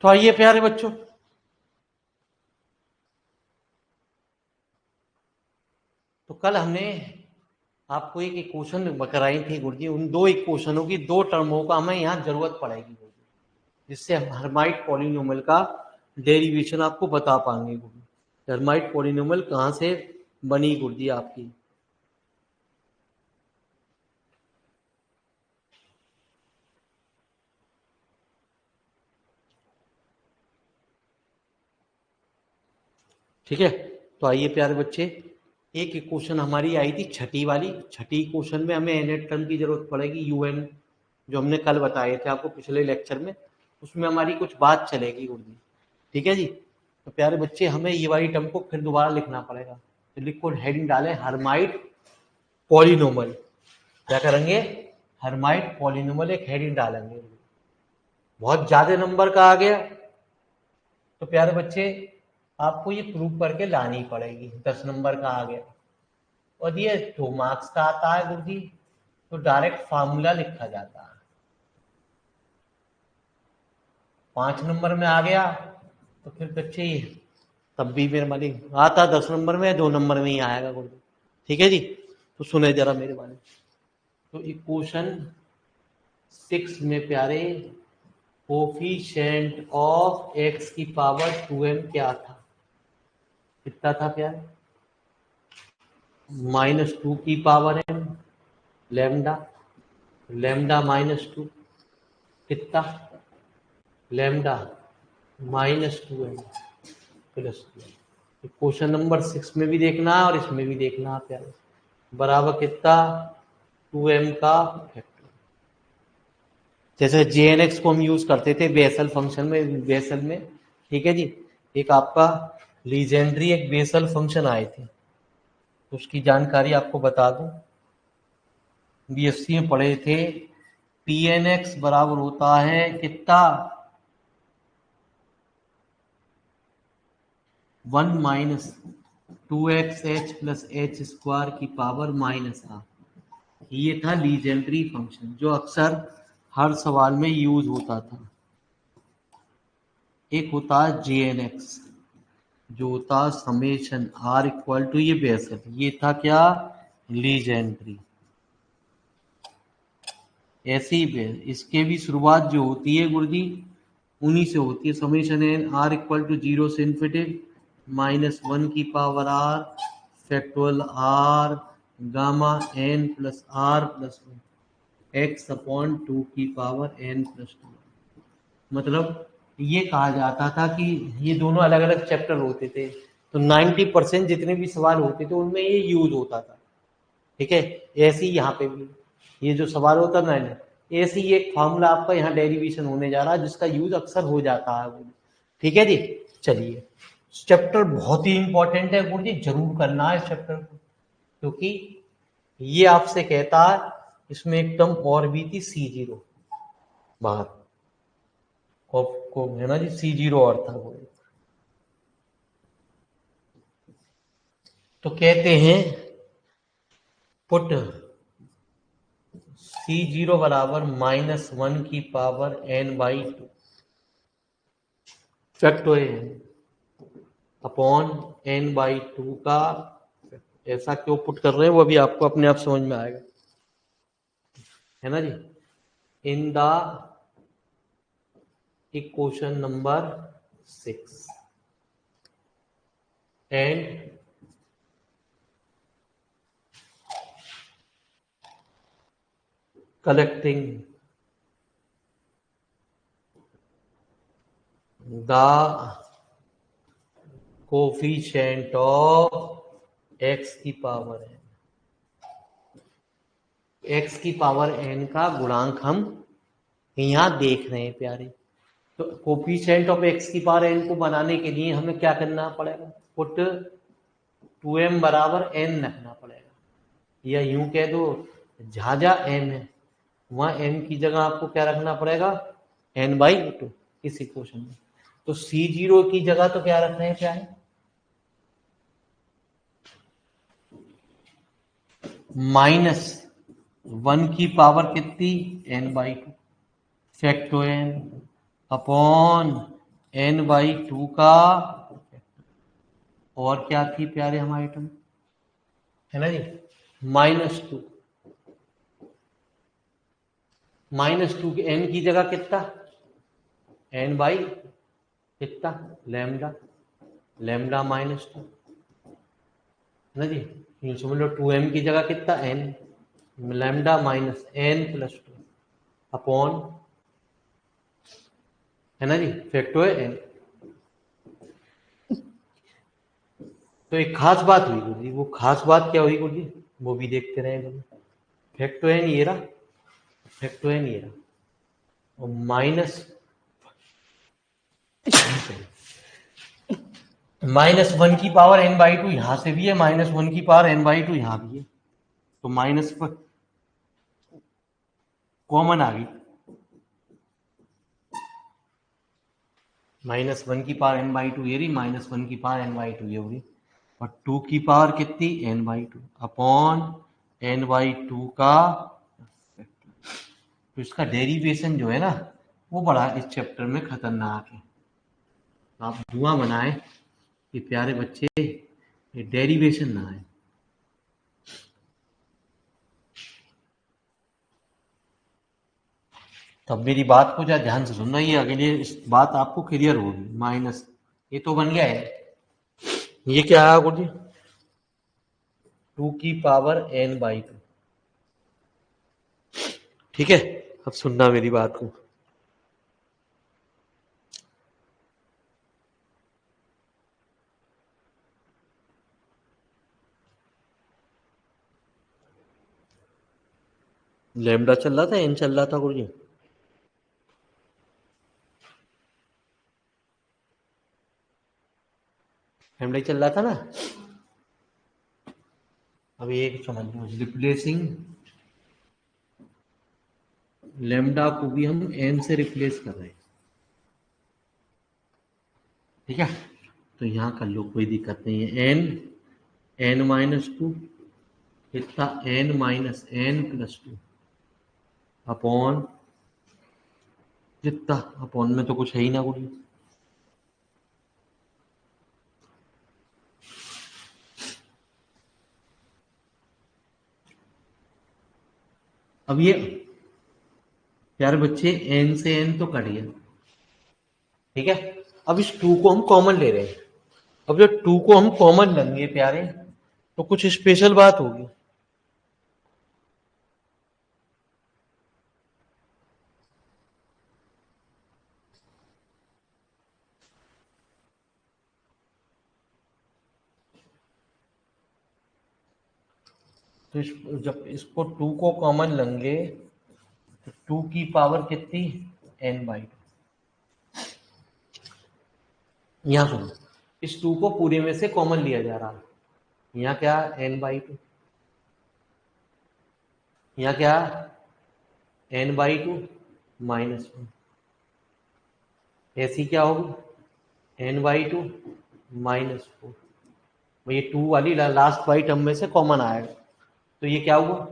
तो आइए प्यारे बच्चों, तो कल हमने आपको एक इक्वेशन कराई थी गुरुजी। उन दो इक्वेशनों की दो टर्मों का हमें यहाँ जरूरत पड़ेगी गुरुजी, जिससे हम हर्माइट पॉलिनोमियल का डेरिवेशन आपको बता पाएंगे गुरुजी। हर्माइट पॉलिनोमियल कहाँ से बनी गुरुजी आपकी। ठीक है, तो आइए प्यारे बच्चे, एक इक्वेशन हमारी आई थी छठी वाली। छठी इक्वेशन में हमें एन टर्म की जरूरत पड़ेगी, यूएन, जो हमने कल बताए थे आपको पिछले लेक्चर में। उसमें हमारी कुछ बात चलेगी गुरुजी। ठीक है जी। तो प्यारे बच्चे, हमें ये वाली टर्म को फिर दोबारा लिखना पड़ेगा। तो लिखो, हेडिंग डालें हर्माइट पॉलिनोमल। क्या करेंगे? हर्माइट पॉलिनोमल एक हेडिंग डालेंगे। बहुत ज्यादा नंबर का आ गया तो प्यारे बच्चे आपको ये प्रूव करके लानी पड़ेगी। 10 नंबर का आ गया और ये 2 मार्क्स का आता है गुरुजी, तो डायरेक्ट फार्मूला लिखा जाता है। 5 नंबर में आ गया तो फिर बच्चे तब भी मेरे मालिक आता 10 नंबर में, 2 नंबर में ही आएगा गुरुजी। ठीक है जी। तो सुने जरा मेरे बारे में। तो इक्वेशन 6 में प्यारे कोफिशिएंट ऑफ x की पावर 2m क्या था? कितना था प्यारे? -2 की पावर m लैम्डा, लैम्डा -2 कितना? Lambda -2m plus 2। Question number 6 में भी देखना है और इसमें भी देखना है प्यारे। बराबर कितना? 2m का फैक्टर। जैसे jnx को हम यूज करते थे बेसल फंक्शन में, बेसल में। ठीक है जी। एक आपका लीजेंड्री एक बेसल फंक्शन आए थे, उसकी जानकारी आपको बता दूं। बीएससी में पढ़े थे। pnx बराबर होता है कितना? 1 minus 2xh plus h square की पावर -r। ये था लीजेंड्री फंक्शन जो अक्सर हर सवाल में यूज होता था। एक होता है jnx, जो होता समेशन r इक्वल टू ये बेसल। ये था क्या? लीजेंड्री। ऐसी ही इसके भी शुरुआत जो होती है गुरुजी उन्हीं से होती है। Summation n r equal to 0 से इन्फिनिटी -1 की power r factorial r gamma n plus r plus x upon 2 की पावर n प्लस 2। मतलब ये कहा जाता था कि ये दोनों अलग अलग चैप्टर होते थे, तो 90% जितने भी सवाल होते थे उनमें ये यूज होता था। ठीक है, ऐसे ही यहाँ पे भी ये जो सवाल होता है ना, ऐसे ही एक फॉर्मूला आपका यहाँ डेरिवेशन होने जा रहा है जिसका यूज अक्सर हो जाता है। ठीक है जी। चलिए, चैप्टर बहुत ही इंपॉर्टेंट है गुरु जी, जरूर करना है इस चैप्टर को, क्योंकि ये आपसे कहता है इसमें एक टर्म और भी थी C0 बाहर को है ना जी, C0 और था वो। तो कहते हैं पुट C0 बराबर -1 की power n/2 factorial upon n/2 का। ऐसा क्यों पुट कर रहे हैं वो भी आपको अपने आप समझ में आएगा, है ना जी। In the equation number 6 and collecting the coefficient of x की पावर n, x की पावर n का गुणांक हम यहाँ देख रहे हैं प्यारे। तो कोफिशिएंट ऑफ x की पावर n को बनाने के लिए हमें क्या करना पड़ेगा? पुट 2m बराबर n रखना पड़ेगा, या यूं कह दो जहां जहां m है वहां m की जगह आपको क्या रखना पड़ेगा? n/2 इस इक्वेशन में। तो C0 की जगह तो क्या रखना है, क्या है? -1 की पावर कितनी? n/2 फैक्टोरियल अपॉन n/2 का, और क्या थी प्यारे हमारे आइटम, है ना जी, -2, -2 की n की जगह कितना, n/, कितना, लैम्डा, लैम्डा -2, है ना जी। यूं समझ लो 2m की जगह कितना, n, लैम्डा -n+2 अपॉन, है ना जी, फैक्टोरियल n। तो एक खास बात हुई गुरु जी, वो खास बात क्या हुई गुरु जी, वो भी देखते रहे गुरु। फैक्टोरियल ये रहा, फैक्टोरियल ये रहा, और माइनस -1 की पावर n/2 यहां से भी है, -1 की पावर n/2 यहां भी है, तो माइनस पर कॉमन आ गई, -1 की पावर n/2 ये रही, -1 की पावर n/2 ये हो रही, और 2 की पावर कितनी, n/2 अपॉन n/2 का, तो इसका डेरिवेशन जो है ना वो बड़ा इस चैप्टर में खतरनाक है। आप दुआ बनाए कि प्यारे बच्चे ये डेरिवेशन ना आए। तब मेरी बात को जरा ध्यान से सुनना, ये अगले इस बात आपको क्लियर होगी। माइनस ये तो बन गया है, ये क्या है गुरु जी, 2 की पावर n/2, ठीक है। अब सुनना मेरी बात को, लैम्डा चल रहा था, n चल रहा था गुरु जी, लैम्डा चल रहा था ना। अब एक समझ लो, रिप्लेसिंग लैम्डा को भी हम n से रिप्लेस कर रहे हैं, ठीक है। तो यहाँ कर लो, कोई दिक्कत नहीं है, n-2 कितना, n-n+2 अपॉन कितना, अपॉन में तो कुछ है ही ना गुरु। अब ये प्यारे बच्चे n से n तो कट गया, ठीक है। अब इस 2 को हम कॉमन ले रहे हैं, अब जब 2 को हम कॉमन लेंगे प्यारे तो कुछ स्पेशल बात होगी। तो जब इसको 2 को कॉमन लेंगे तो 2 की पावर कितनी, n/2। यहाँ सुनो, इस 2 को पूरे में से कॉमन लिया जा रहा है, यहाँ क्या n/2, यहाँ क्या n/2 -1, ऐसी क्या होगी n/2 -4, ये 2 वाली लास्ट वाली टर्म में से कॉमन आएगा, तो ये क्या हुआ,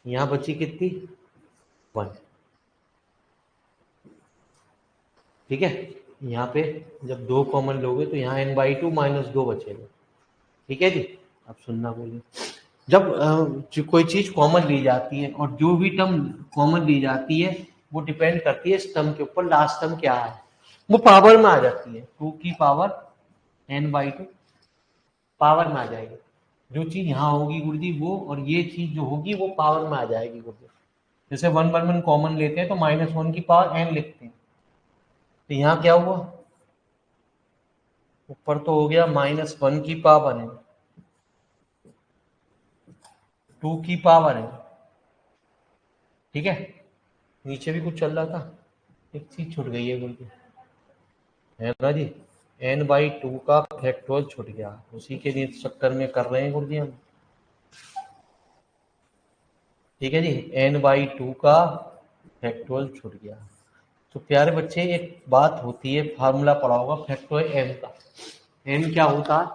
यहाँ बची कितनी 1, ठीक है। यहाँ पे जब 2 कॉमन लोगे तो यहाँ n/2 -2 बचेगा, ठीक है जी। अब सुनना बोलिए, जब जो कोई चीज कॉमन ली जाती है और जो भी टर्म कॉमन ली जाती है वो डिपेंड करती है इस टर्म के ऊपर, लास्ट टर्म क्या है, वो पावर में आ जाती है, 2 की पावर n/2 पावर में आ जाएगी। जो चीज यहाँ होगी गुरुजी वो, और ये चीज जो होगी वो पावर में आ जाएगी गुरुजी। जैसे 1 कॉमन लेते हैं तो -1 की पावर n लिखते हैं, तो यहाँ क्या हुआ, ऊपर तो हो गया -1 की पावर है, 2 की पावर है, ठीक है। नीचे भी कुछ चल रहा था, एक चीज छूट गई है गुरुजी, है ना जी, n/2 का फैक्टोरियल छूट गया, उसी के लिए चक्कर में कर रहे हैं गुरुजी हम, ठीक है जी। n/2 का फैक्टोरियल छूट गया। तो प्यारे बच्चे एक बात होती है, फार्मूला पढ़ा होगा फैक्टोरियल m का, m क्या होता है,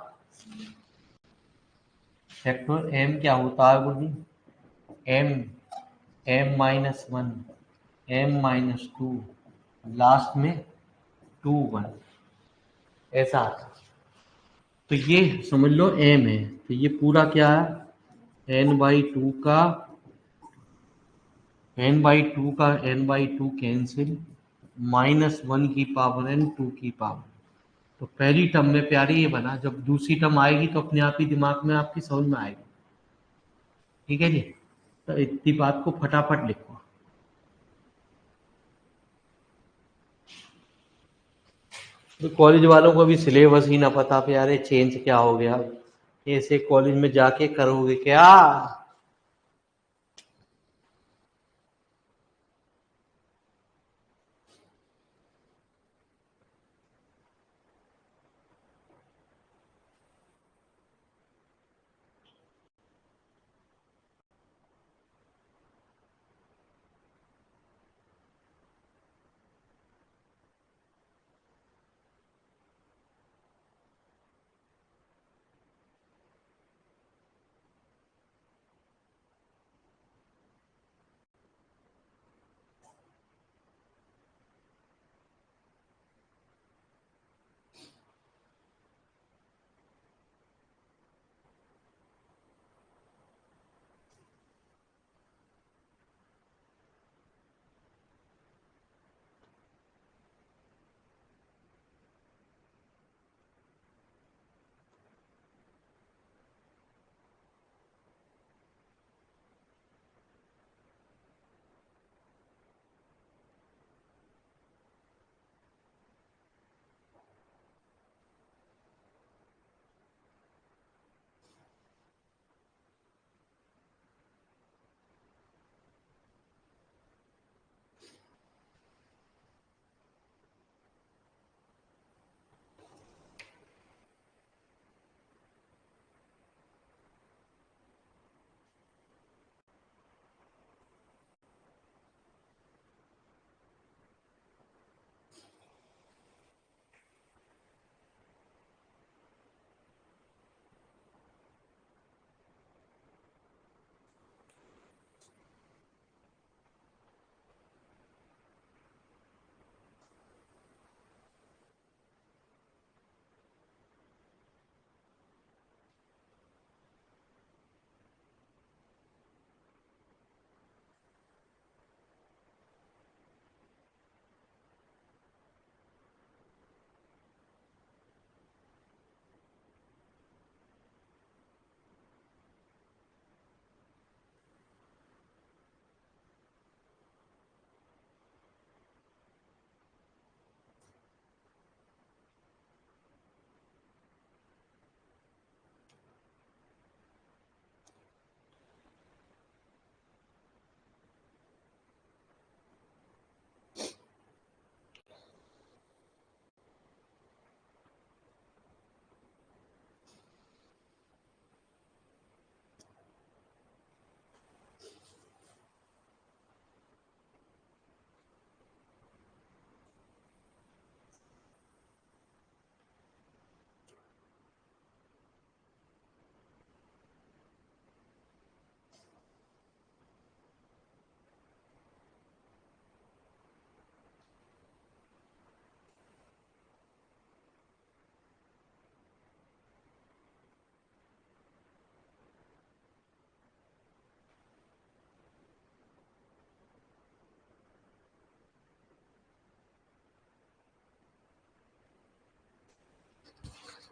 फैक्टोरियल m क्या होता है गुरुजी, m m-1 m-2 लास्ट में 2 1 ऐसा आता। तो ये समझ लो एम है, तो ये पूरा क्या है, n/2 कैंसिल, -1 की पावर n 2 की पावर। तो पहली टर्म में प्यारे ये बना, जब दूसरी टर्म आएगी तो अपने आप ही दिमाग में आपकी समझ में आएगी। ठीक है जी, तो इतनी बात को फटाफट लिखो। तो कॉलेज वालों को भी सिलेबस ही ना पता प्यारे चेंज क्या हो गया, ऐसे कॉलेज में जाके करोगे क्या।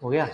हो गया।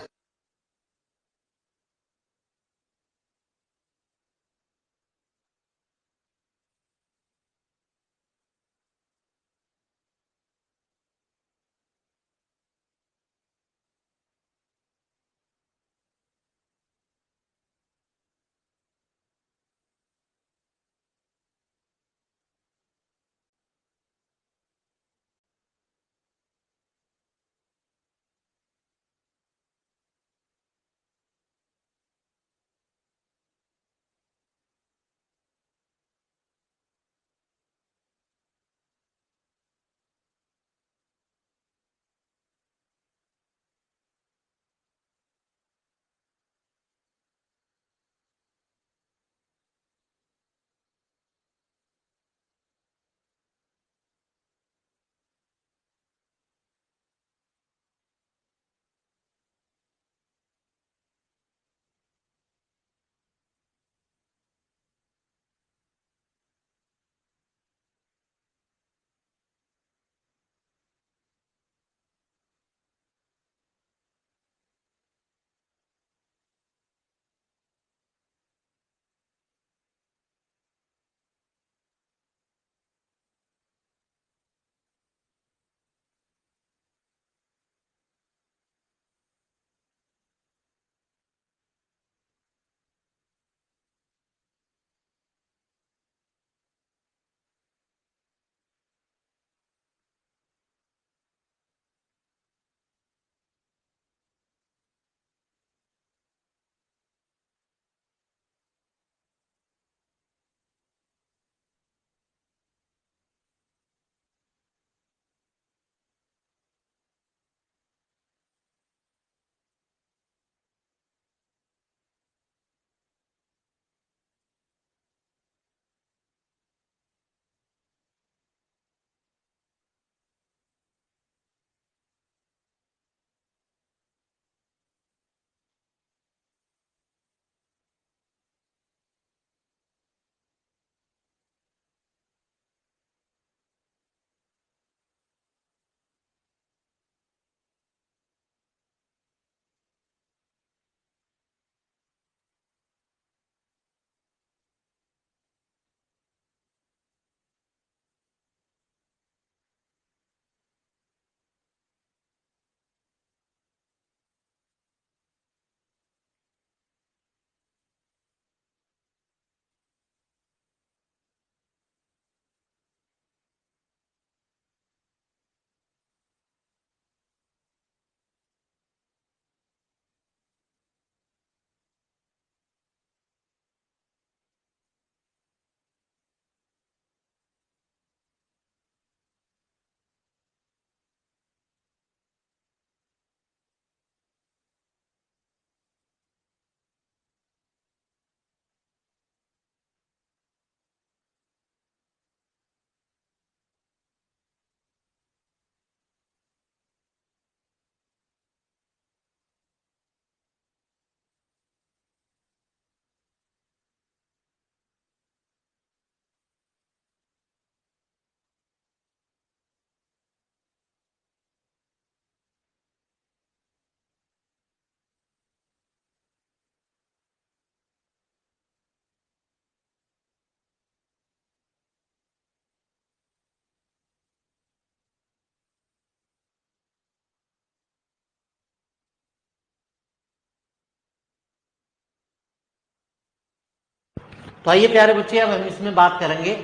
तो आइए प्यारे बच्चे, अब हम इसमें बात करेंगे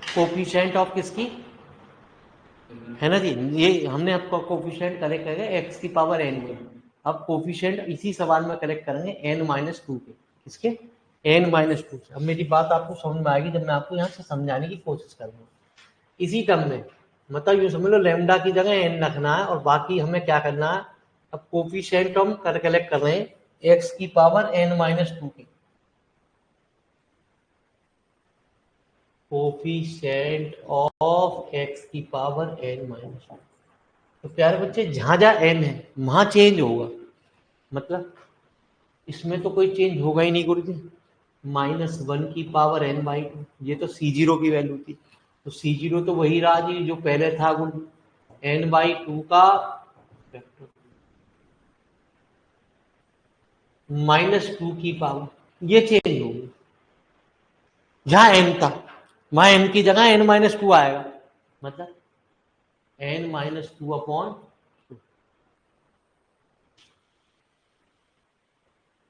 कोफिशिएंट ऑफ किसकी, है ना जी। ये हमने आपको कोफिशिएंट करेक्ट करेंगे एक्स की पावर एन के। अब कोफिशिएंट इसी सवाल में करेक्ट करेंगे एन माइनस टू के। किसके? N minus two. अब मेरी बात आपको समझ में आएगी जब मैं आपको यहाँ से समझाने की कोशिश करूँगा इसी टर्म में। मतलब यूँ समझ लो लैम्डा की जगह एन रखना है और बाकी हमें क्या करना है, अब कोफिशिएंट हम कलेक्ट कर रहे हैं एक्स की पावर एन माइनस टू के। कोफिशिएंट ऑफ एक्स की पावर एन माइनस टू। तो प्यारे बच्चे जहाँ जहाँ एन है वहाँ चेंज होगा, मतलब इसमें तो कोई चेंज होगा ही नहीं गुरुजी। माइनस वन की पावर एन बाई टू, ये तो सी जीरो की वैल्यू थी, तो सी जीरो तो वही रहा जी जो पहले था गुरुजी, एन बाई टू का फैक्टर माइनस टू की पावर, ये चेंज होगी। जहाँ एन था वहाँ एन की जगह एन माइनस टू आएगा, मतलब n minus two upon two.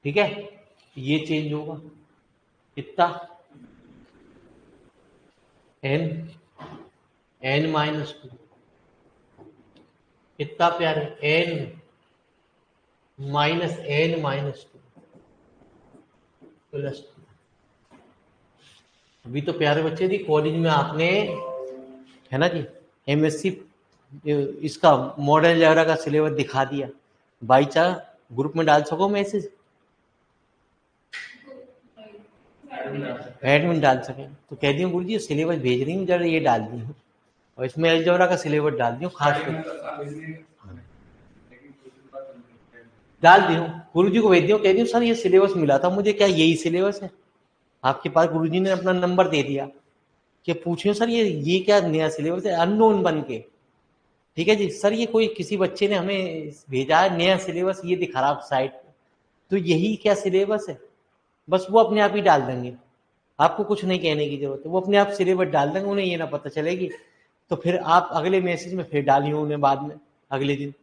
ठीक है, ये चेंज होगा कितना, एन माइनस टू कितना प्यारे, n minus n minus two plus two. अभी तो प्यारे बच्चे जी कॉलेज में आपने, है ना जी, एमएससी इसका मॉडल वगैरह का सिलेबस दिखा दिया, बाई चांस ग्रुप में डाल सको मैसेज, एडमिन डाल सके तो कह दियो गुरुजी सिलेबस भेज रही हूँ जरा ये डाल दी हूँ, और इसमें अलजेब्रा का सिलेबस डाल दियो खास कर डाल दी हूँ। गुरुजी को भेज दियो, कह दियो सर ये सिलेबस मिला था मुझे, क्या यही सिलेबस है आपके पास? गुरुजी ने अपना नंबर दे दिया कि पूछियो सर ये क्या नया सिलेबस है, अननोन बन के। ठीक है जी सर, ये कोई किसी बच्चे ने हमें भेजा है नया सिलेबस, ये दिखा रहा साइट पे, तो यही क्या सिलेबस है? बस वो अपने आप ही डाल देंगे, आपको कुछ नहीं कहने की जरूरत है, वो अपने आप सिलेबस डाल देंगे, उन्हें ये ना पता चलेगी। तो फिर आप अगले मैसेज में फिर डालिए उन्हें बाद में अगले दिन,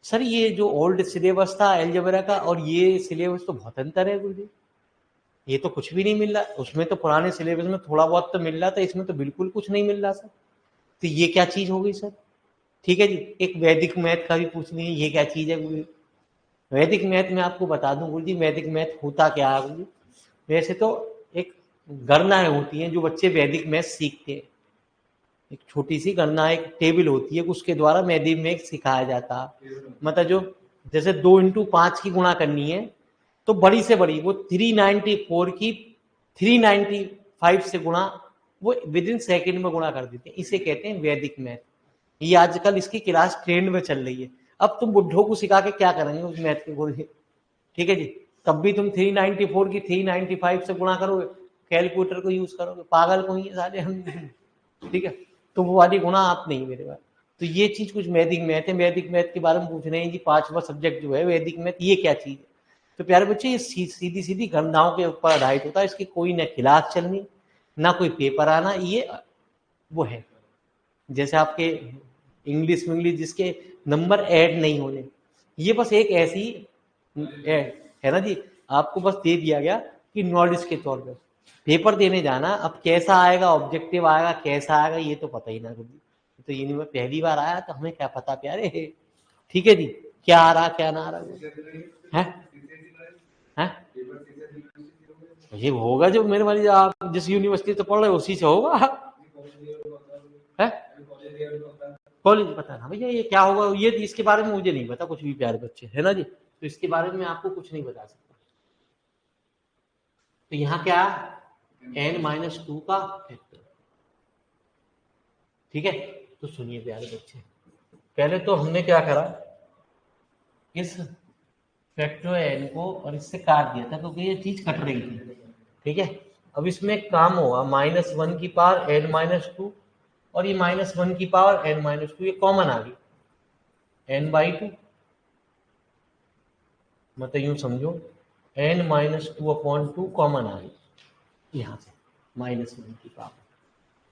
सर ये जो ओल्ड सिलेबस था अलजेब्रा का और ये सिलेबस तो बहुत अंतर है गुरुजी, ये तो कुछ भी नहीं मिल रहा, उसमें तो पुराने सिलेबस में थोड़ा बहुत तो मिल रहा था, इसमें तो बिल्कुल कुछ नहीं मिल रहा सर, तो ये क्या चीज हो गई सर? ठीक है जी, एक वैदिक मैथ का भी पूछ लीजिए ये क्या चीज है गुरुजी। वैदिक मैथ में आपको बता दूं गुरुजी, वैदिक मैथ होता क्या है गुरुजी, वैसे तो एक गणनाएं होती हैं जो बच्चे वैदिक मैथ सीखते हैं, एक छोटी सी गणना एक टेबल होती है उसके द्वारा वैदिक मैथ सिखाया जाता है। मतलब जो जैसे 2 into 5 की गुणा करनी है तो बड़ी से बड़ी वो 394 की 395 से गुणा वो विद इन सेकेंड में गुणा कर देते हैं, इसे कहते हैं वैदिक मैथ। ये आजकल इसकी क्लास ट्रेंड में चल रही है। अब तुम बुढ़ों को सिखा के क्या करेंगे उस मैथ के गुण? ठीक है जी, तब भी तुम 394 की 395 से गुणा करोगे, कैलकुलेटर को यूज करोगे, पागल को ही सारे हम। ठीक है, तो वो वाली गुणा आप नहीं मेरे पास। तो ये चीज कुछ वैदिक मैथ है, वैदिक मैथ के बारे में पूछ रहे हैं जी, 5वां सब्जेक्ट जो है वैदिक मैथ, ये क्या चीज है? तो प्यारे बच्चे ये सीधी सीधी गणनाओं के ऊपर आधारित होता है, इसकी कोई ना क्लास चलनी ना कोई पेपर आना, ये वो है जैसे आपके इंग्लिश विंग्लिश जिसके नंबर ऐड नहीं होने, ये बस एक ऐसी है ना जी, आपको बस दे दिया गया कि नॉलेज के तौर पर पेपर देने जाना, अब कैसा आएगा, ऑब्जेक्टिव आएगा कैसा आएगा ये तो पता ही ना गुरुजी, तो ये नहीं, मैं पहली बार आया तो हमें क्या पता प्यारे। ठीक है जी, क्या आ रहा क्या ना आ रहा है ये होगा जो मेरे वाली आप जिस यूनिवर्सिटी से पढ़ रहे हो उसी से होगा है, कॉलेज पता ना भैया ये क्या होगा, ये इसके बारे में मुझे नहीं पता कुछ भी प्यारे बच्चे, है ना जी, तो इसके बारे में आपको कुछ नहीं बता सकता। तो यहाँ क्या n-2 का फैक्टर। ठीक है, तो सुनिए प्यारे बच्चे, पहले तो हमने क्या करा, इस फैक्टर n को और इससे काट दिया था क्योंकि ये चीज कट रही थी। ठीक है, अब इसमें एक काम होगा, -1 की पावर n-2 और ये -1 की पावर n-2 ये कॉमन आ गई n/2, मतलब यूं समझो n-2/2 कॉमन आ गई यहाँ से -1 की पावर,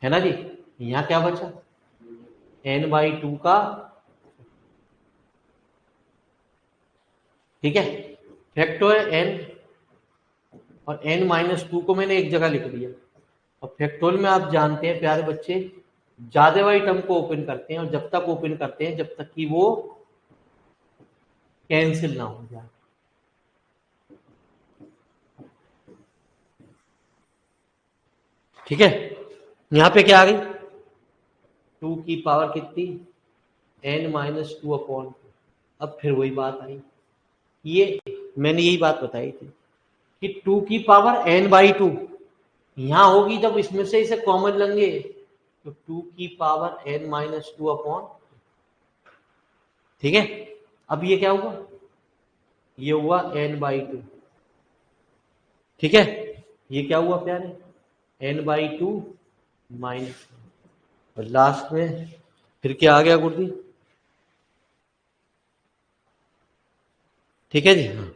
है ना जी। यहाँ क्या बचा n/2 का, ठीक है, फैक्टर n और n-2 को मैंने एक जगह लिख दिया, और फैक्टोरियल में आप जानते हैं प्यारे बच्चे, ज्यादा वाली टर्म को ओपन करते हैं और जब तक ओपन करते हैं जब तक कि वो कैंसिल ना हो जाए। ठीक है, यहां पे क्या आ गई, 2 की पावर कितनी, n-2 अपॉन। अब फिर वही बात आई, ये मैंने यही बात बताई थी कि 2 की पावर n/2 यहां होगी जब इसमें से इसे कॉमन लेंगे तो 2 की पावर n-2 अपॉन। ठीक है, अब ये क्या हुआ, ये हुआ n/2। ठीक है, ये क्या हुआ प्यारे, n/2 माइनस, और लास्ट में फिर क्या आ गया गुरुजी। ठीक है जी, हाँ,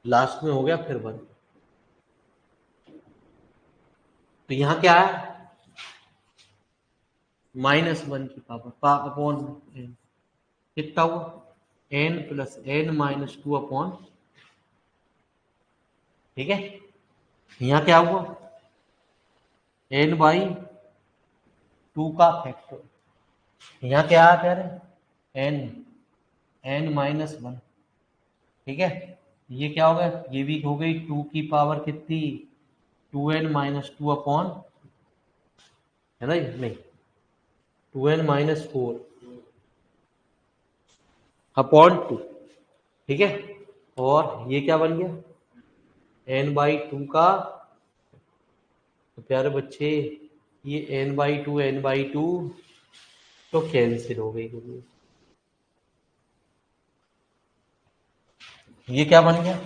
लास्ट में हो गया फिर 1। तो यहां क्या है, -1 की पावर अपॉन n, कितना हुआ, n+n-2 अपॉन। ठीक है, यहां क्या हुआ, n/2 का फैक्टर, यहां क्या है प्यारे, n, n-1। ठीक है, ये क्या होगा, ये भी हो गई 2 की पावर कितनी, 2n-2 अपॉन, है ना, नहीं, 2n-4 अपॉन 2। ठीक है, और ये क्या बन गया, n/2 का, तो प्यारे बच्चे ये n/2 तो कैंसिल हो गई। ये क्या बन गया,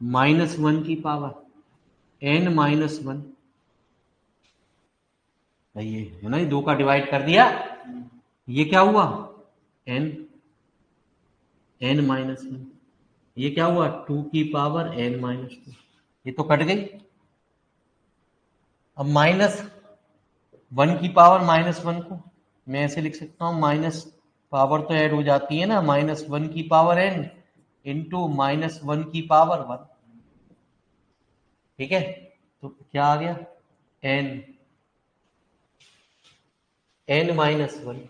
-1 की पावर n-1, ये है ना, ये 2 का डिवाइड कर दिया, ये क्या हुआ, n-1, ये क्या हुआ, 2 की पावर n-2, ये तो कट गई। अब -1 की पावर -1 को मैं ऐसे लिख सकता हूँ, माइनस पावर तो ऐड हो जाती है ना, -1 की पावर n इंटू -1 की पावर 1। ठीक है, तो क्या आ गया, n, n-1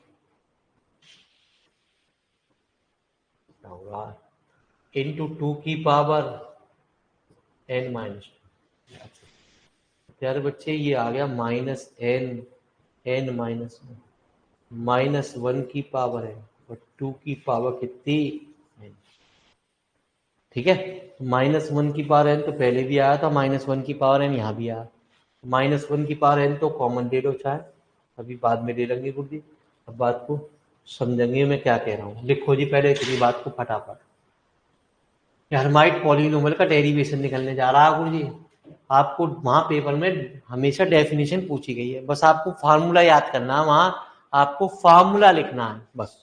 होगा इंटू 2 की पावर n-2। प्यारे बच्चे ये आ गया -n-1 -1 की पावर n और 2 की पावर कितनी, n। ठीक है, -1 की पावर n तो पहले भी आया था, -1 की पावर n यहाँ भी आया, -1 की पावर n तो कॉमन ले लो चाहे, अभी बाद में ले लेंगे गुरुजी। अब बात को समझेंगे मैं क्या कह रहा हूँ, लिखो जी पहले इतनी बात को फटाफट। हर्माइट पॉलिनोमियल का डेरिवेशन निकलने जा रहा है गुरुजी, आपको वहां पेपर में हमेशा डेफिनेशन पूछी गई है, बस आपको फार्मूला याद करना है, वहां आपको फार्मूला लिखना है बस।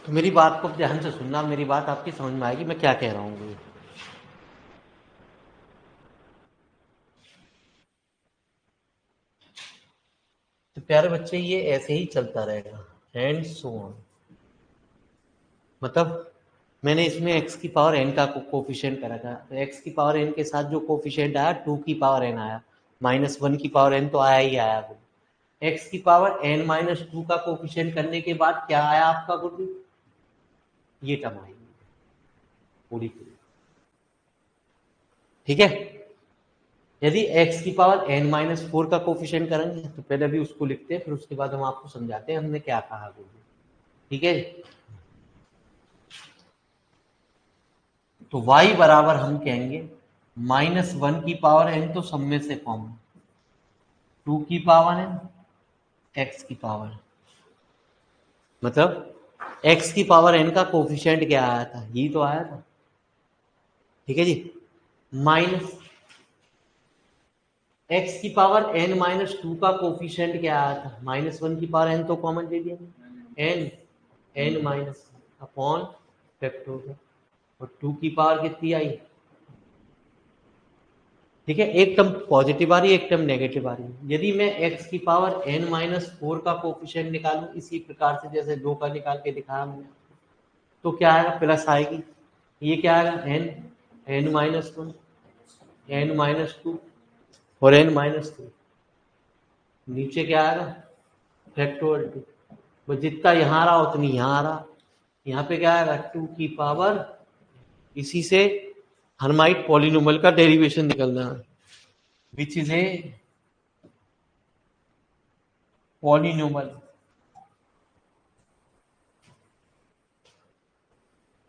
तो मेरी बात को ध्यान से सुनना, मेरी बात आपकी समझ में आएगी मैं क्या कह रहा हूँ। तो प्यारे बच्चे ये ऐसे ही चलता रहेगा एंड सो ऑन। मतलब मैंने इसमें x की पावर n का कोफिशिएंट करा था, तो x की पावर n के साथ जो कोफिशिएंट आया 2 की पावर n आया, -1 की पावर n तो आया ही आया। x की पावर n-2 का कोफिशिएंट करने के बाद क्या आया आपका गुरु, ये टर्म आई पूरी पूरी। ठीक है, यदि x की पावर n-4 का कोफिशिएंट करेंगे तो पहले अभी उसको लिखते हैं, फिर उसके बाद हम आपको समझाते हैं हमने क्या कहा गुरु। ठीक है, तो y बराबर हम कहेंगे -1 की पावर n तो सब में से कॉमन, 2 की पावर n, x की पावर, मतलब x की पावर n का कोफिशिएंट क्या आया था, ये तो आया था। ठीक है जी, माइनस x की पावर n-2 का कोफिशिएंट क्या आया था, -1 की पावर n तो कॉमन ले लिया, n अपॉन फैक्टोरियल, और 2 की पावर कितनी आई। ठीक है, एक टर्म पॉजिटिव आ रही है, एक टर्म नेगेटिव आ रही है। यदि मैं x की पावर n-4 का कोफिशिएंट निकालूं इसी प्रकार से जैसे 2 का निकाल के दिखाया मैंने, तो क्या आएगा, प्लस आएगी, ये क्या आएगा n-1 n-2 और n-3, नीचे क्या आएगा फैक्टोरियल 2, बस जितना यहाँ आ रहा उतनी यहाँ आ रहा, यहाँ पे क्या आएगा 2 की पावर, इसी से हर्माइट पॉलिनोमियल का डेरिवेशन निकलना है, which is a polynomial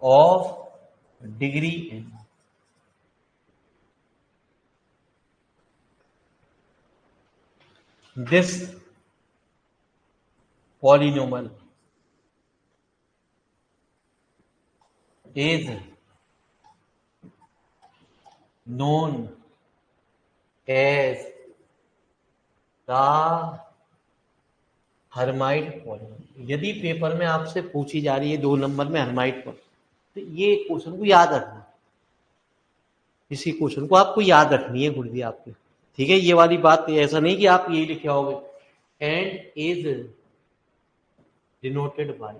of degree n। This polynomial is known as the Hermite polynomial. यदि पेपर में आपसे पूछी जा रही है 2 नंबर में हर्माइट पॉलिनोमियल, तो ये क्वेश्चन को याद रखना, इसी क्वेश्चन को आपको याद रखनी है गुरुजी आपके। ठीक है, ये वाली बात ऐसा नहीं कि आप यही लिखे होगे, एंड इज डिनोटेड बाय,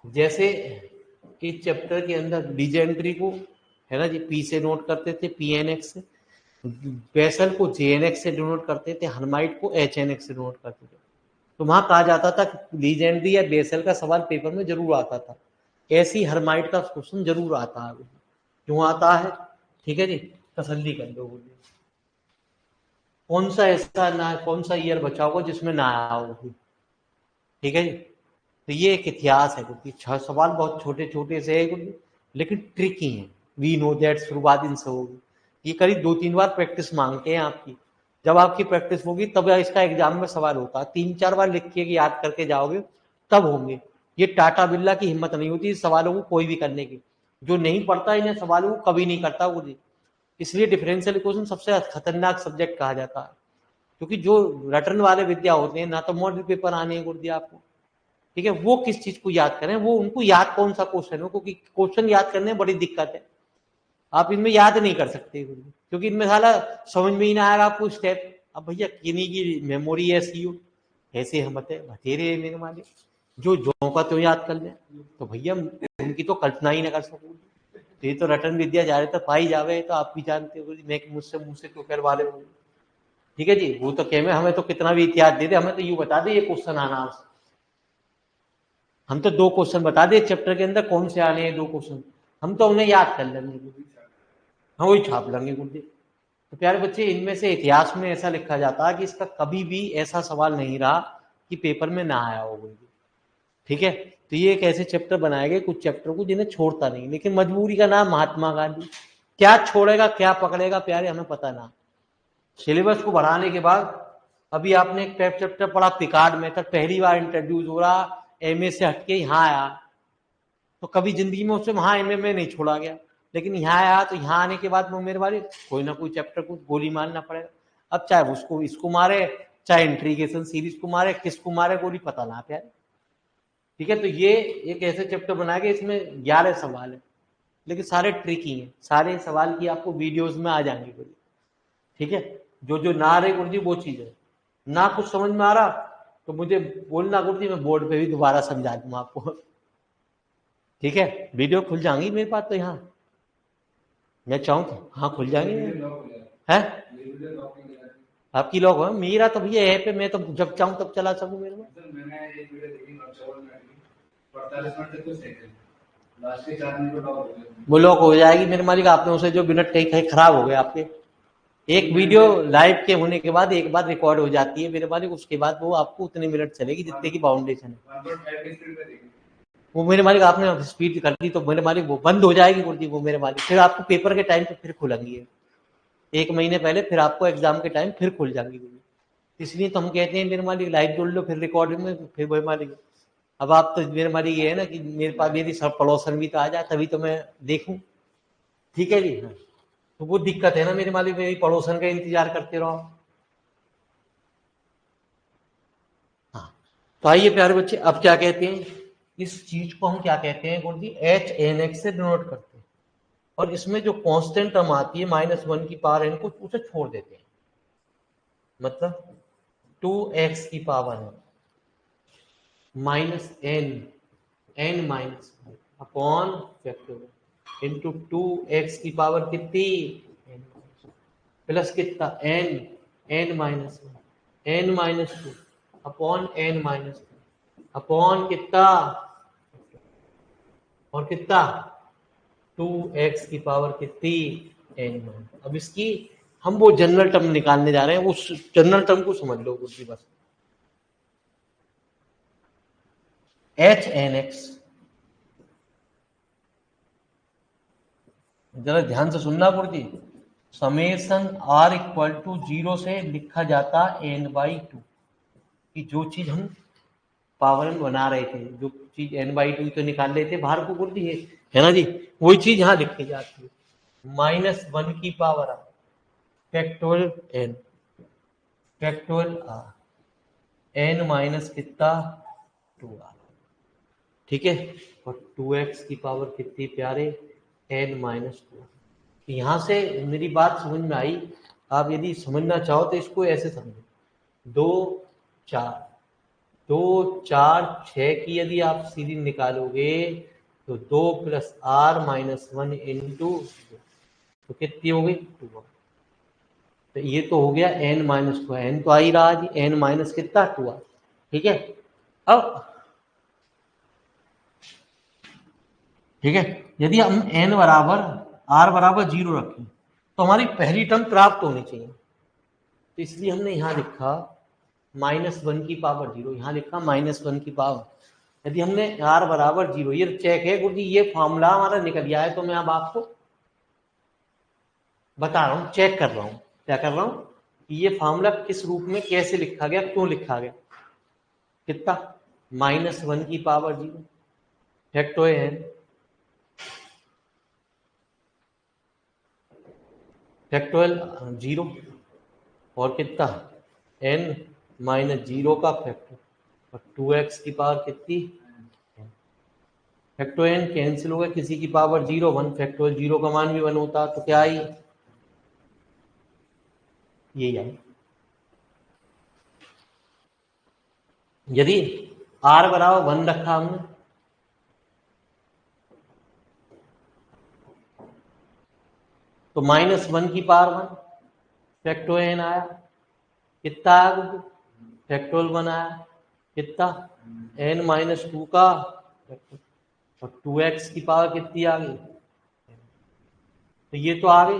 जैसे इस चैप्टर के अंदर लीजेंड्री को है ना जी पी से नोट करते थे, पीएनएक्स से, बेसल को जेएनएक्स से डिनोट करते थे, हर्माइट को एचएनएक्स से डिनोट करते थे। तो वहां कहा जाता था लीजेंड्री या बेसल का सवाल पेपर में जरूर आता था, ऐसी हर्माइट का क्वेश्चन जरूर आता है। क्यों आता है, ठीक है जी, तसल्ली कर लो। कौन सा ऐसा ना, कौन सा ईयर बचा होगा जिसमें ना आया होगा। ठीक है जी, तो ये एक इतिहास है क्योंकि सवाल बहुत छोटे छोटे से है लेकिन ट्रिकी है। वी नो दैट शुरुआत इनसे होगी, ये करीब 2-3 बार प्रैक्टिस मांगते हैं आपकी। जब आपकी प्रैक्टिस होगी तब इसका एग्जाम में सवाल होता है, 3-4 बार लिख के याद करके जाओगे तब होंगे। ये टाटा बिरला की हिम्मत नहीं होती इस सवालों को कोई भी करने की, जो नहीं पढ़ता इन्हें सवालों को कभी नहीं करता वो जी। इसलिए डिफरेंशियल इक्वेशन सबसे खतरनाक सब्जेक्ट कहा जाता है, क्योंकि जो रटन वाले विद्या होते हैं ना तो मॉडल पेपर आने हैं गुरुजी आपको। ठीक है, वो किस चीज को याद करें, वो उनको याद कौन सा क्वेश्चन हो, क्योंकि क्वेश्चन याद करने में बड़ी दिक्कत है। आप इनमें याद नहीं कर सकते क्योंकि इनमें साला समझ में ही ना आएगा आपको स्टेप। अब भैया किन्हीं की मेमोरी ऐसी हो, ऐसे हम बतेरे मेरे मालिक जो जो का तो याद कर ले, तो भैया उनकी तो कल्पना ही ना कर सकूँ। तो ये तो रटन विद्या जा रहे तो पाई जावे, तो आप भी जानते हो मैं मुझसे मुंह से तो करवा रहे हो। ठीक है जी, वो तो कह हमें तो कितना भी इतिहास दे दे, हमें तो यूं बता दे ये क्वेश्चन आना, हम तो 2 क्वेश्चन बता दे चैप्टर के अंदर कौन से आने हैं 2 क्वेश्चन, हम तो उन्हें याद कर लेंगे, हम वही छाप लेंगे गुरुजी। तो प्यारे बच्चे, इनमें से इतिहास में ऐसा लिखा जाता है कि इसका कभी भी ऐसा सवाल नहीं रहा कि पेपर में ना आया हो गुरुजी। ठीक है, तो ये एक ऐसे चैप्टर बनाए गए कुछ चैप्टर को जिन्हें छोड़ता नहीं, लेकिन मजबूरी का नाम महात्मा गांधी, क्या छोड़ेगा क्या पकड़ेगा प्यारे हमें पता ना। सिलेबस को बढ़ाने के बाद अभी आपने एक चैप्टर पढ़ा पिकार्ड मेथड, पहली बार इंट्रोड्यूस हो रहा, एमए से हटके यहाँ आया, तो कभी जिंदगी में उससे वहां एमए में नहीं छोड़ा गया, लेकिन यहाँ आया तो यहाँ आने के बाद वो मेरे बारे कोई ना कोई चैप्टर को गोली मारना पड़ेगा। अब चाहे उसको इसको मारे चाहे इंट्रीगेशन सीरीज को मारे, किसको मारे कोई पता ना प्यारे। ठीक है, तो ये एक ऐसे चैप्टर बना के इसमें 11 सवाल है, लेकिन सारे ट्रिकी हैं, सारे सवाल की आपको वीडियोस में आ जाएंगे गुरुजी। ठीक है, जो जो ना रहे गुरुजी वो चीज है, ना कुछ समझ में आ रहा तो मुझे बोलना गुरुजी, मैं बोर्ड पे भी दोबारा समझा दूंगा आपको। ठीक है, वीडियो खुल जाएंगी मेरे पास तो यहाँ, मैं चाहूँ तो हाँ खुल जाएंगे है। आपकी लॉक हो, मेरा तो भैया ऐप है, मैं तो जब चाहूँ तब चला सकूँ मेरे में। वो लॉक हो जाएगी मेरे मालिक, आपने उसे जो मिनट कहीं खराब हो गए आपके। एक वीडियो लाइव के होने के बाद एक बार रिकॉर्ड हो जाती है मेरे मालिक, उसके बाद वो आपको उतने मिनट चलेगी जितने की बाउंडेशन है। वो मेरे मालिक आपने स्पीड कर दी तो मेरे मालिक वो बंद हो जाएगी गुरुजी वो मेरे मालिक, फिर आपको पेपर के टाइम पे फिर खुलेंगी 1 महीने पहले, फिर आपको एग्जाम के टाइम फिर खुल जाएंगी गुरुजी। इसलिए तो हम कहते हैं मेरे मालिक लाइव जोड़ लो, फिर रिकॉर्डिंग में फिर मेरे मालिक। अब आप तो मेरे मालिक ये है ना कि मेरे पास मेरी सब पड़ोसन भी तो आ जाए तभी तो मैं देखूं। ठीक है जी, हाँ तो वो दिक्कत है ना मेरे मालिक, मेरी पड़ोसन का इंतजार करते रहो। हाँ, तो आइए प्यारे बच्चे, अब क्या कहते हैं, इस चीज को हम क्या कहते हैं गुरुजी, HNX से डिनोट करते हैं, और इसमें जो कांस्टेंट टर्म आती है -1 की पावर n को उसे छोड़ देते हैं, मतलब 2x की पावर है -n minus upon factorial into 2x की पावर कितनी n प्लस कितना n -2 अपॉन n -2 अपॉन कितना और कितना 2x की पावर कितनी n। अब इसकी हम वो जनरल टर्म निकालने जा रहे हैं, उस जनरल टर्म को समझ लो कुछ भी बस। HNX, जरा ध्यान से सुनना गुरुजी, समेशन r इक्वल टू 0 से लिखा जाता n/2 कि जो चीज हम पावर में बना रहे थे, जो चीज n/2 तो निकाल लेते बाहर को गुरुजी है ना जी, वही चीज यहाँ लिखी जाती है -1 की power r factorial n factorial r n minus कितना 2r। ठीक है, और 2x की पावर कितनी प्यारे n -2। यहाँ से मेरी बात समझ में आई, आप यदि समझना चाहो तो इसको ऐसे समझो, 2 4 2 4 6 की यदि आप सीरीज निकालोगे तो 2 + r -1 इंटू तो कितनी हो गई 2। तो ये तो हो गया n -2, n तो आ ही रहा जी, n माइनस कितना 2r। ठीक है, अब ठीक है, यदि हम n बराबर r बराबर 0 रखें तो हमारी पहली टर्म प्राप्त होनी चाहिए, तो इसलिए हमने यहाँ लिखा -1 की पावर 0, यहाँ लिखा -1 की पावर। यदि हमने r बराबर 0, ये चेक है गुरुजी, ये फॉर्मूला हमारा निकल गया है, तो मैं अब आपको बता रहा हूँ, चेक कर रहा हूँ, क्या कर रहा हूँ कि ये फॉर्मूला किस रूप में कैसे लिखा गया, क्यों लिखा गया। कितना -1 की पावर 0 फैक्टोरियल फैक्टोरियल 0 और कितना n -0 का फैक्टर और 2x की पावर कितनी फैक्टोरियल कैंसिल हो गया, किसी की पावर 0 1 फैक्टोरियल 0 का मान भी 1 होता तो क्या आई यही आई। यदि r बराबर 1 रखा हमने तो -1 की पावर 1 फैक्टोरियल आया, कितना आया फैक्टोरियल 1 आया, कितना n -2 का और 2x की पावर कितनी आ गई, तो ये तो आ गई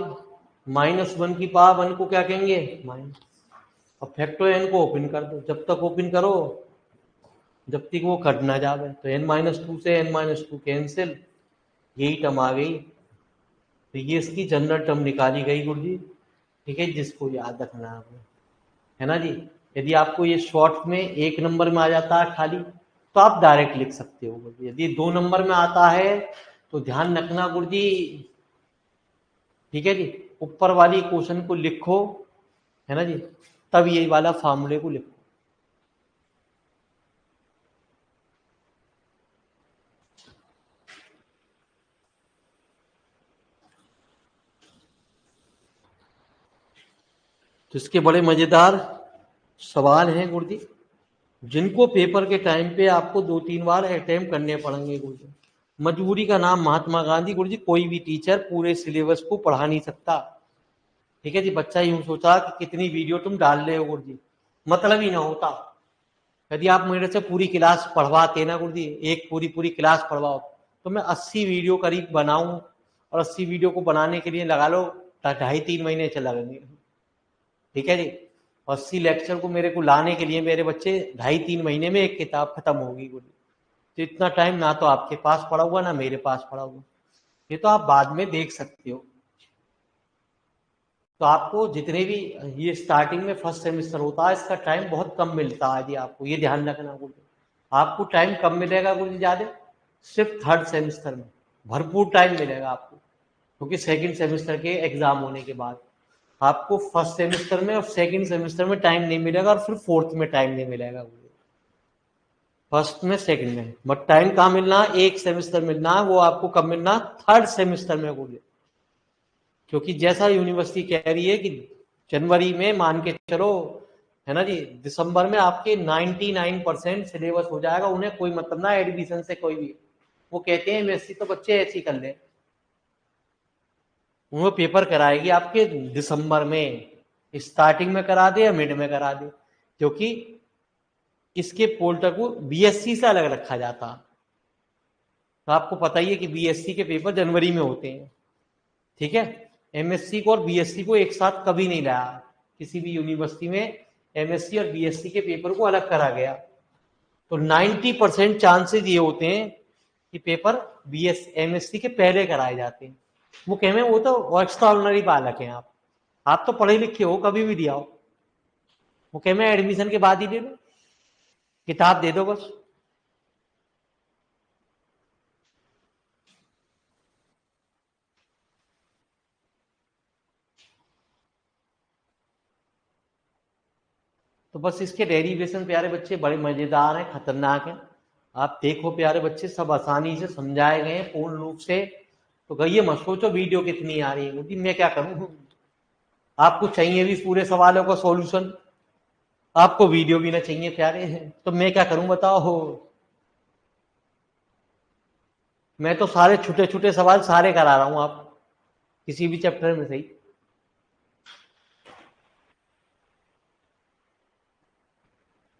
-1 की पावर 1 को क्या कहेंगे माइनस, और फैक्टोरियल को ओपन कर दो, जब तक ओपन करो जब तक वो कट ना जावे, तो n -2 से n -2 कैंसिल, यही टर्म आ गई, तो ये इसकी जनरल टर्म निकाली गई गुरुजी। ठीक है, जिसको याद रखना है ना जी। यदि आपको ये शॉर्ट में 1 नंबर में आ जाता है खाली तो आप डायरेक्ट लिख सकते हो गुरुजी, यदि 2 नंबर में आता है तो ध्यान रखना गुरुजी। ठीक है जी, ऊपर वाली क्वेश्चन को लिखो, है ना जी, तब यही वाला फार्मूले को लिखो। तो इसके बड़े मजेदार सवाल हैं गुरुजी, जिनको पेपर के टाइम पे आपको 2-3 बार अटेम्प्ट करने पड़ेंगे गुरुजी। मजबूरी का नाम महात्मा गांधी गुरुजी। कोई भी टीचर पूरे सिलेबस को पढ़ा नहीं सकता। ठीक है जी, बच्चा यूं सोचा कि कितनी वीडियो तुम डाल रहे हो गुरुजी, मतलब ही ना होता। यदि आप मेरे से पूरी क्लास पढ़वाते ना गुरुजी, एक पूरी पूरी क्लास पढ़वाओ, तो मैं 80 वीडियो करीब बनाऊं, और 80 वीडियो को बनाने के लिए लगा लो 2.5-3 महीने चला लगेंगे। ठीक है जी, 80 लेक्चर को मेरे को लाने के लिए मेरे बच्चे 2.5-3 महीने में एक किताब खत्म होगी गुरुजी। तो इतना टाइम ना तो आपके पास पड़ा हुआ ना मेरे पास पड़ा हुआ, ये तो आप बाद में देख सकते हो। तो आपको जितने भी ये स्टार्टिंग में फर्स्ट सेमेस्टर होता है, इसका टाइम बहुत कम मिलता है जी, आपको ये ध्यान रखना गुरुजी। आपको टाइम कम मिलेगा गुरुजी ज्यादा, सिर्फ थर्ड सेमेस्टर में भरपूर टाइम मिलेगा आपको, क्योंकि सेकंड सेमेस्टर के एग्जाम होने के बाद आपको फर्स्ट सेमेस्टर में और सेकंड सेमेस्टर में टाइम नहीं मिलेगा, और फिर फोर्थ में टाइम नहीं मिलेगा। फर्स्ट में सेकंड में बट टाइम कहाँ मिलना, एक सेमेस्टर मिलना, वो आपको कब मिलना, थर्ड सेमेस्टर में बोले। क्योंकि जैसा यूनिवर्सिटी कह रही है कि जनवरी में मान के चलो, है ना जी, दिसंबर में आपके 99% सिलेबस हो जाएगा, उन्हें कोई मतलब ना एडमिशन से कोई भी। वो कहते हैं एमएससी तो बच्चे ऐसे ही कर ले, वो पेपर कराएगी आपके दिसंबर में, स्टार्टिंग में करा दे या मिड में करा दे, क्योंकि इसके पोर्टल को बीएससी से अलग रखा जाता। तो आपको पता ही है कि बीएससी के पेपर जनवरी में होते हैं। ठीक है, एमएससी को और बीएससी को एक साथ कभी नहीं लाया किसी भी यूनिवर्सिटी में, एमएससी और बीएससी के पेपर को अलग करा गया। तो 90% चांसेस ये होते हैं कि पेपर एमएससी के पहले कराए जाते हैं। वो कह में वो तो एक्स्ट्रा ऑर्डिनरी बालक हैं आप तो पढ़े लिखे हो, कभी भी दिया हो। वो कह में एडमिशन के बाद ही दे दो, किताब दे दो बस। तो बस इसके डेरिवेशन प्यारे बच्चे बड़े मजेदार हैं, खतरनाक हैं। आप देखो प्यारे बच्चे, सब आसानी से समझाए गए हैं पूर्ण रूप से। तो कहिए मत सोचो वीडियो कितनी आ रही है, मैं क्या करूं। आपको चाहिए भी पूरे सवालों का सॉल्यूशन, आपको वीडियो भी ना चाहिए प्यारे, तो मैं क्या करूं बताओ। मैं तो सारे छोटे छोटे सवाल सारे करा रहा हूं, आप किसी भी चैप्टर में सही।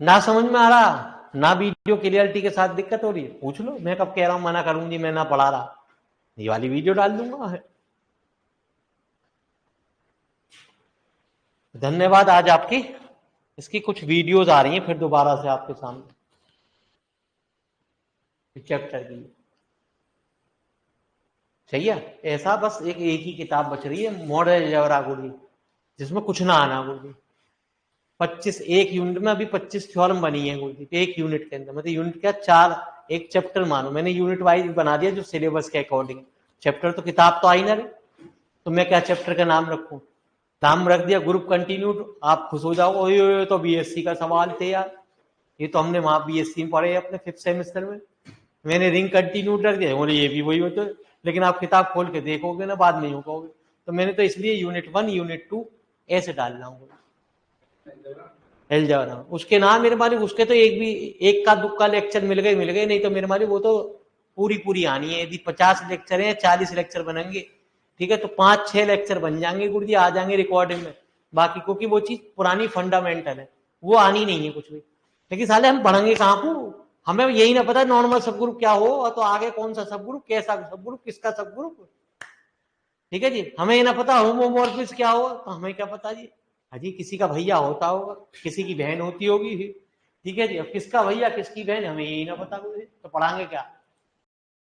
ना समझ में आ रहा, ना वीडियो क्लियरिटी के साथ दिक्कत हो रही है, पूछ लो। मैं कब कह रहा हूं मना करूंगी, मैं ना पढ़ा रहा, ये वाली वीडियो डाल दूंगा। धन्यवाद आज आपकी, इसकी कुछ वीडियोस आ रही हैं फिर दोबारा से आपके सामने चैप्टर की। सही है, ऐसा बस एक ही किताब बच रही है मॉडल अलजेब्रा गुरुजी, जिसमें कुछ ना आना गुरुजी। 25 एक यूनिट में अभी 25 थ्योरम बनी है गुरुजी, एक यूनिट के अंदर, मतलब यूनिट क्या 4, एक चैप्टर मानो मैंने यूनिट वाइज बना दिया जो सिलेबस के अकॉर्डिंग। चैप्टर तो किताब तो आई ना रे, तो मैं क्या चैप्टर का नाम रखूं, नाम रख दिया ग्रुप कंटिन्यूड, आप खुश हो जाओ, ओए तो बीएससी का सवाल थे यार, ये तो हमने वहां बीएससी में पढ़े अपने 5th सेमेस्टर में। मैंने रिंग कंटिन्यूड रख दिया, बोले ये भी वही होता है, लेकिन आप किताब खोल के देखोगे ना बाद में यूं कहोगे। तो मैंने तो इसलिए यूनिट 1 यूनिट 2 ऐसे डाल रहा हूँ अलजेब्रा। उसके नाम मेरे मालिक, उसके तो एक का दुक्का लेक्चर मिल गए, नहीं तो मेरे मालिक वो तो पूरी आनी है। यदि 50 लेक्चर है 40 लेक्चर बनेंगे, ठीक है, तो 5-6 लेक्चर बन जाएंगे गुरुजी, आ जाएंगे रिकॉर्डिंग में। बाकी क्योंकि वो चीज पुरानी फंडामेंटल है, वो आनी नहीं है कुछ भी। लेकिन साले हम पढ़ेंगे कहाँ को, हमें यही ना पता नॉर्मल सब ग्रुप क्या हो, और तो आगे कौन सा सब ग्रुप, कैसा सब ग्रुप, किसका सब ग्रुप। ठीक है जी, हमें ये ना पता होमोमॉर्फिज्म क्या हो, तो हमें क्या पता जी। अजी किसी का भैया होता होगा, किसी की बहन होती होगी, ठीक है जी, अब किसका भैया किसकी बहन हमें यही ना पता, तो पढ़ाएंगे क्या।